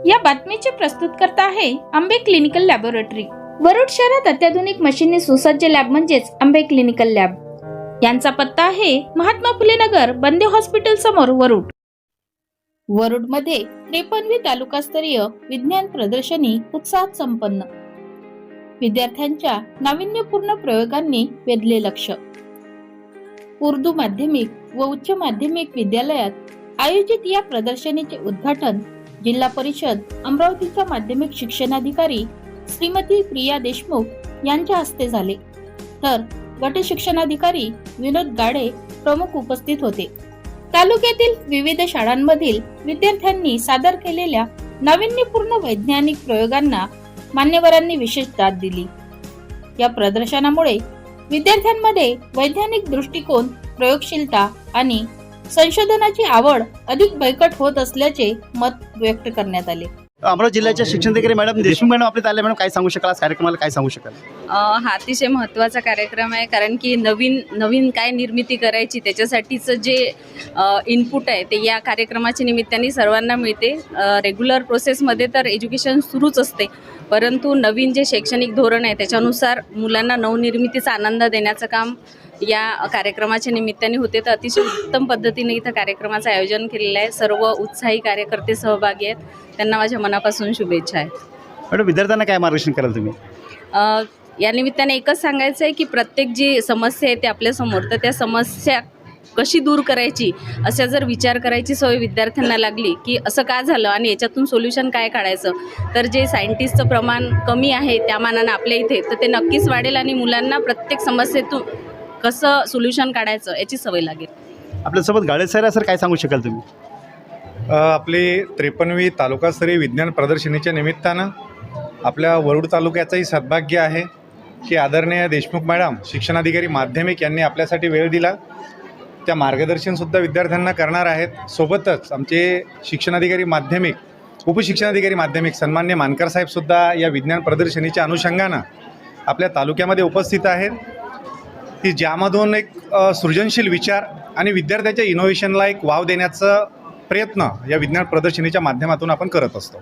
या बातमीचे प्रस्तुतकर्ता आहे आंबे क्लिनिकल लॅबोरेटरी। वरुड शहरात अत्याधुनिक मशीनने सुसज्ज लॅब म्हणजेच आंबे क्लिनिकल लॅब। यांचा पत्ता आहे महात्मा फुले नगर, बंदे हॉस्पिटल समोर, वरुड। वरुड मध्ये 53वी तालुकास्तरीय विज्ञान प्रदर्शनी उत्साहात संपन्न। विद्यार्थ्यांच्या नाविन्यपूर्ण प्रयोगांनी वेधले लक्ष। उर्दू माध्यमिक व उच्च माध्यमिक विद्यालयात आयोजित या प्रदर्शनीचे उद्घाटन जिल्हा परिषद अमरावतीच्या माध्यमिक शिक्षणाधिकारी श्रीमती प्रिया देशमुख यांच्या हस्ते झाले, तर गट शिक्षणाधिकारी विनोद गाडे प्रमुख उपस्थित होते। तालुक्यातील विविध शाळांमधील विद्यार्थ्यांनी सादर केलेल्या नाविन्यपूर्ण वैज्ञानिक प्रयोगांना मान्यवरांनी विशेष दाद दिली। या प्रदर्शनामुळे विद्यार्थ्यांमध्ये वैज्ञानिक दृष्टिकोन, प्रयोगशीलता आणि संशोधनाची आवड अधिक बळकट होत असल्याचे मत व्यक्त करण्यात आले। अमरावती जिल्ह्याच्या शिक्षणाधिकारी मॅडम देशमुख मॅडम आपल्या आल्या, मॅडम काय सांगू शकाल, कार्यक्रमाला काय सांगू शकाल? हा अतिशय महत्त्वाचा कार्यक्रम आहे, कारण की नवीन काय निर्मिती करायची त्याच्यासाठीचं जे इनपुट आहे ते या कार्यक्रमाच्या निमित्ताने सर्वांना मिळते। रेग्युलर प्रोसेसमध्ये तर एज्युकेशन सुरूच असते, परंतु नवीन जे शैक्षणिक धोरण आहे त्याच्यानुसार मुलांना नवनिर्मितीचा आनंद देण्याचं काम या कार्यक्रमाच्या निमित्ताने होते। तर अतिशय उत्तम पद्धतीने इथं कार्यक्रमाचं आयोजन केलेलं आहे। सर्व उत्साही कार्यकर्ते सहभागी आहेत, त्यांना माझ्या मनापासून शुभेच्छा आहेत। मॅडम विद्यार्थ्यांना काय मार्गदर्शन कराल तुम्ही? या निमित्ताने एकच सांगायचं आहे की प्रत्येक जी समस्या आहे ते आपल्यासमोर, तर त्या समस्या कशी दूर करायची अशा जर विचार करायची सवय विद्यार्थ्यांना लागली की असं का झालं आणि याच्यातून सोल्युशन काय काढायचं, तर जे सायंटिस्टचं प्रमाण कमी आहे त्या मानानं आपल्या इथे, तर ते नक्कीच वाढेल आणि मुलांना प्रत्येक समस्येतून कसं सोल्युशन काढायचं याची सवय लागेल। आपल्यासोबत गाडे सर काय सांगू शकाल तुम्ही? आपली 53वी तालुकास्तरीय विज्ञान प्रदर्शनीच्या निमित्तानं आपल्या वरुड तालुक्याचंही सद्भाग्य आहे की आदरणीय देशमुख मॅडम शिक्षणाधिकारी माध्यमिक यांनी आपल्यासाठी वेळ दिला। त्या मार्गदर्शनसुद्धा विद्यार्थ्यांना करणार आहेत। सोबतच आमचे शिक्षणाधिकारी माध्यमिक, उपशिक्षणाधिकारी माध्यमिक सन्मान्य मानकर साहेबसुद्धा या विज्ञान प्रदर्शनीच्या अनुषंगानं आपल्या तालुक्यामध्ये उपस्थित आहेत, की ज्यामधून एक सृजनशील विचार आणि विद्यार्थ्याच्या इनोव्हेशनला एक वाव देण्याचा प्रयत्न या विज्ञान प्रदर्शनीच्या माध्यमातून आपण करत असतो।